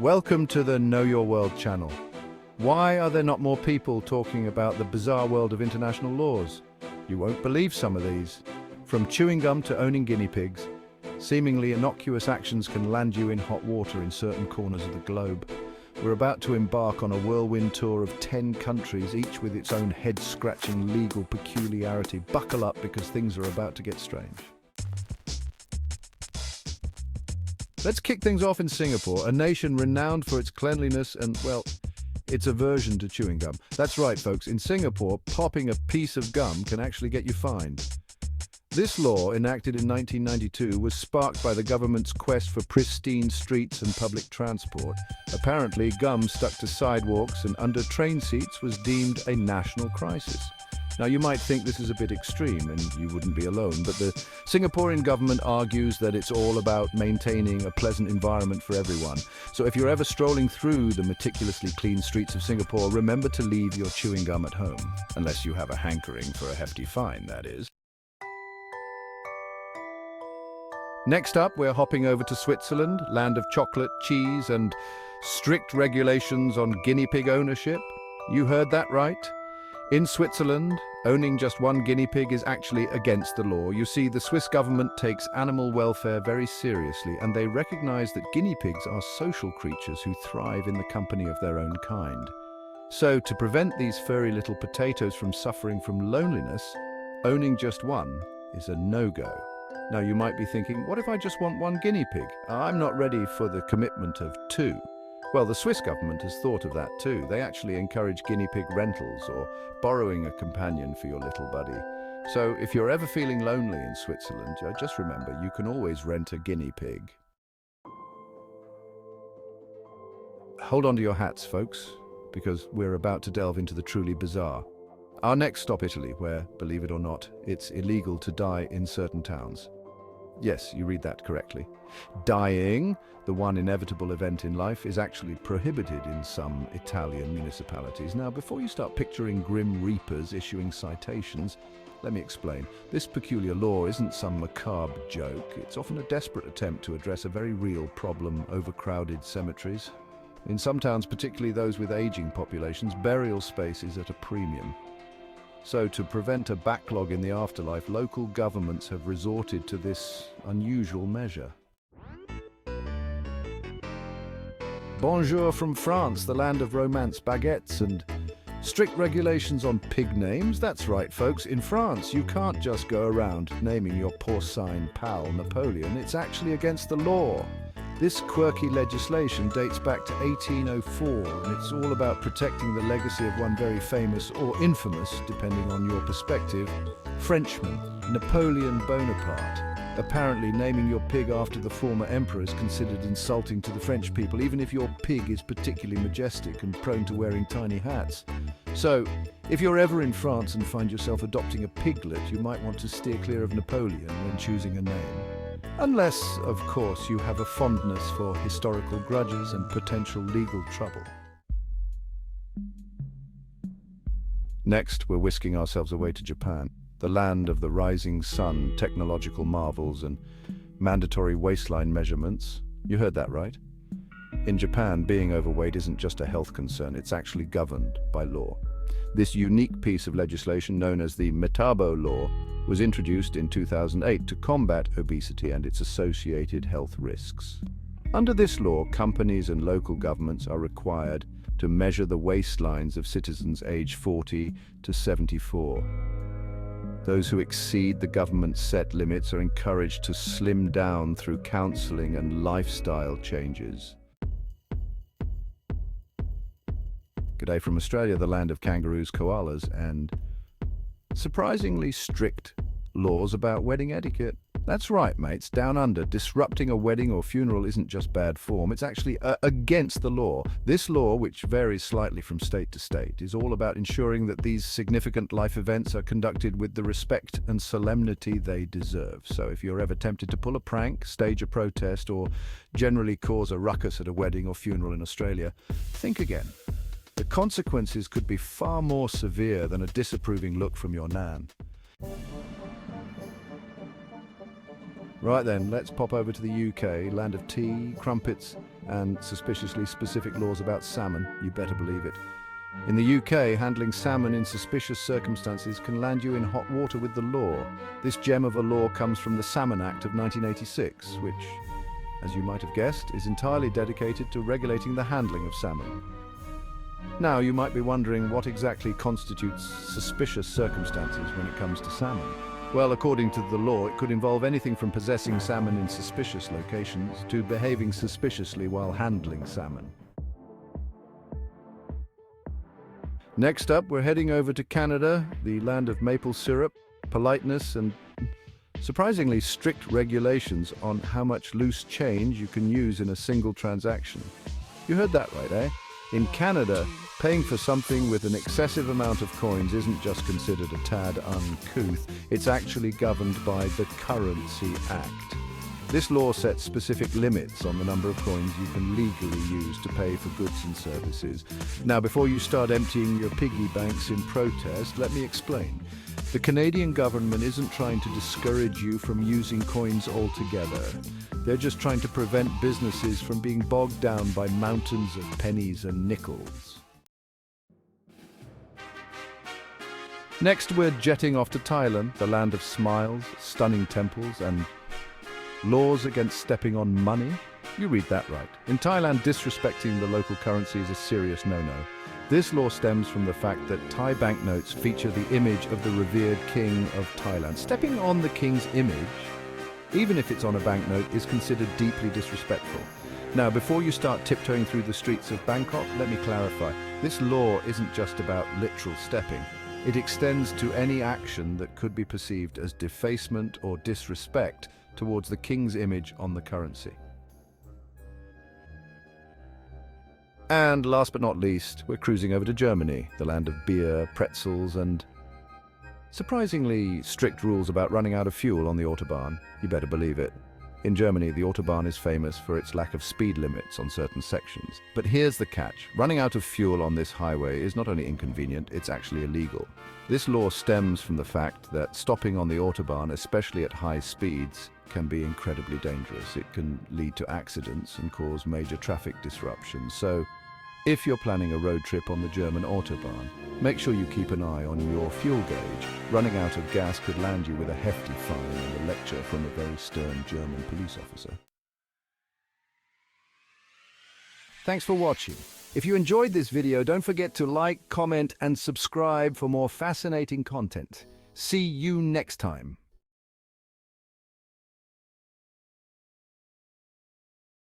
Welcome to the Know Your World channel. Why are there not more people talking about the bizarre world of international laws? You won't believe some of these. From chewing gum to owning guinea pigs, seemingly innocuous actions can land you in hot water in certain corners of the globe. We're about to embark on a whirlwind tour of 10 countries, each with its own head-scratching legal peculiarity. Buckle up because things are about to get strange. Let's kick things off in Singapore, a nation renowned for its cleanliness and, well, its aversion to chewing gum. That's right, folks. In Singapore, popping a piece of gum can actually get you fined. This law, enacted in 1992, was sparked by the government's quest for pristine streets and public transport. Apparently, gum stuck to sidewalks and under train seats was deemed a national crisis. Now, you might think this is a bit extreme, and you wouldn't be alone, but the Singaporean government argues that it's all about maintaining a pleasant environment for everyone. So if you're ever strolling through the meticulously clean streets of Singapore, remember to leave your chewing gum at home. Unless you have a hankering for a hefty fine, that is. Next up, we're hopping over to Switzerland, land of chocolate, cheese, and strict regulations on guinea pig ownership. You heard that right. In Switzerland, owning just one guinea pig is actually against the law. You see, the Swiss government takes animal welfare very seriously, and they recognize that guinea pigs are social creatures who thrive in the company of their own kind. So, to prevent these furry little potatoes from suffering from loneliness, owning just one is a no-go. Now, you might be thinking, what if I just want one guinea pig? I'm not ready for the commitment of two. Well, the Swiss government has thought of that too. They actually encourage guinea pig rentals or borrowing a companion for your little buddy. So if you're ever feeling lonely in Switzerland, just remember you can always rent a guinea pig. Hold on to your hats, folks, because we're about to delve into the truly bizarre. Our next stop, Italy, where, believe it or not, it's illegal to die in certain towns. Yes, you read that correctly. Dying, the one inevitable event in life, is actually prohibited in some Italian municipalities. Now, before you start picturing grim reapers issuing citations, let me explain. This peculiar law isn't some macabre joke. It's often a desperate attempt to address a very real problem: overcrowded cemeteries. In some towns, particularly those with aging populations, burial space is at a premium. So, to prevent a backlog in the afterlife, local governments have resorted to this unusual measure. Bonjour from France, the land of romance, baguettes, and strict regulations on pig names. That's right, folks. In France, you can't just go around naming your porcine pal Napoleon. It's actually against the law. This quirky legislation dates back to 1804, and it's all about protecting the legacy of one very famous, or infamous, depending on your perspective, Frenchman, Napoleon Bonaparte. Apparently, naming your pig after the former emperor is considered insulting to the French people, even if your pig is particularly majestic and prone to wearing tiny hats. So, if you're ever in France and find yourself adopting a piglet, you might want to steer clear of Napoleon when choosing a name. Unless, of course, you have a fondness for historical grudges and potential legal trouble. Next, we're whisking ourselves away to Japan, the land of the rising sun, technological marvels, and mandatory waistline measurements. You heard that right. In Japan, being overweight isn't just a health concern, it's actually governed by law. This unique piece of legislation, known as the Metabo Law, was introduced in 2008 to combat obesity and its associated health risks. Under this law, companies and local governments are required to measure the waistlines of citizens aged 40 to 74. Those who exceed the government's set limits are encouraged to slim down through counseling and lifestyle changes. G'day from Australia, the land of kangaroos, koalas, and surprisingly strict laws about wedding etiquette. That's right, mates. Down under, disrupting a wedding or funeral isn't just bad form, it's actually against the law. This law, which varies slightly from state to state, is all about ensuring that these significant life events are conducted with the respect and solemnity they deserve. So if you're ever tempted to pull a prank, stage a protest, or generally cause a ruckus at a wedding or funeral in Australia, think again. The consequences could be far more severe than a disapproving look from your nan. Right then, let's pop over to the UK, land of tea, crumpets, and suspiciously specific laws about salmon, you better believe it. In the UK, handling salmon in suspicious circumstances can land you in hot water with the law. This gem of a law comes from the Salmon Act of 1986, which, as you might have guessed, is entirely dedicated to regulating the handling of salmon. Now, you might be wondering what exactly constitutes suspicious circumstances when it comes to salmon. Well, according to the law, it could involve anything from possessing salmon in suspicious locations to behaving suspiciously while handling salmon. Next up, we're heading over to Canada, the land of maple syrup, politeness, and surprisingly strict regulations on how much loose change you can use in a single transaction. You heard that right, eh? In Canada, paying for something with an excessive amount of coins isn't just considered a tad uncouth, it's actually governed by the Currency Act. This law sets specific limits on the number of coins you can legally use to pay for goods and services. Now, before you start emptying your piggy banks in protest, let me explain. The Canadian government isn't trying to discourage you from using coins altogether. They're just trying to prevent businesses from being bogged down by mountains of pennies and nickels. Next, we're jetting off to Thailand, the land of smiles, stunning temples, and laws against stepping on money? You read that right. In Thailand, disrespecting the local currency is a serious no-no. This law stems from the fact that Thai banknotes feature the image of the revered king of Thailand. Stepping on the king's image, even if it's on a banknote, is considered deeply disrespectful. Now, before you start tiptoeing through the streets of Bangkok, let me clarify. This law isn't just about literal stepping. It extends to any action that could be perceived as defacement or disrespect towards the king's image on the currency. And last but not least, we're cruising over to Germany, the land of beer, pretzels, and surprisingly strict rules about running out of fuel on the Autobahn. You better believe it. In Germany, the Autobahn is famous for its lack of speed limits on certain sections. But here's the catch. Running out of fuel on this highway is not only inconvenient, it's actually illegal. This law stems from the fact that stopping on the Autobahn, especially at high speeds, can be incredibly dangerous. It can lead to accidents and cause major traffic disruptions. So, if you're planning a road trip on the German Autobahn, make sure you keep an eye on your fuel gauge. Running out of gas could land you with a hefty fine and a lecture from a very stern German police officer. Thanks for watching. If you enjoyed this video, don't forget to like, comment, and subscribe for more fascinating content. See you next time.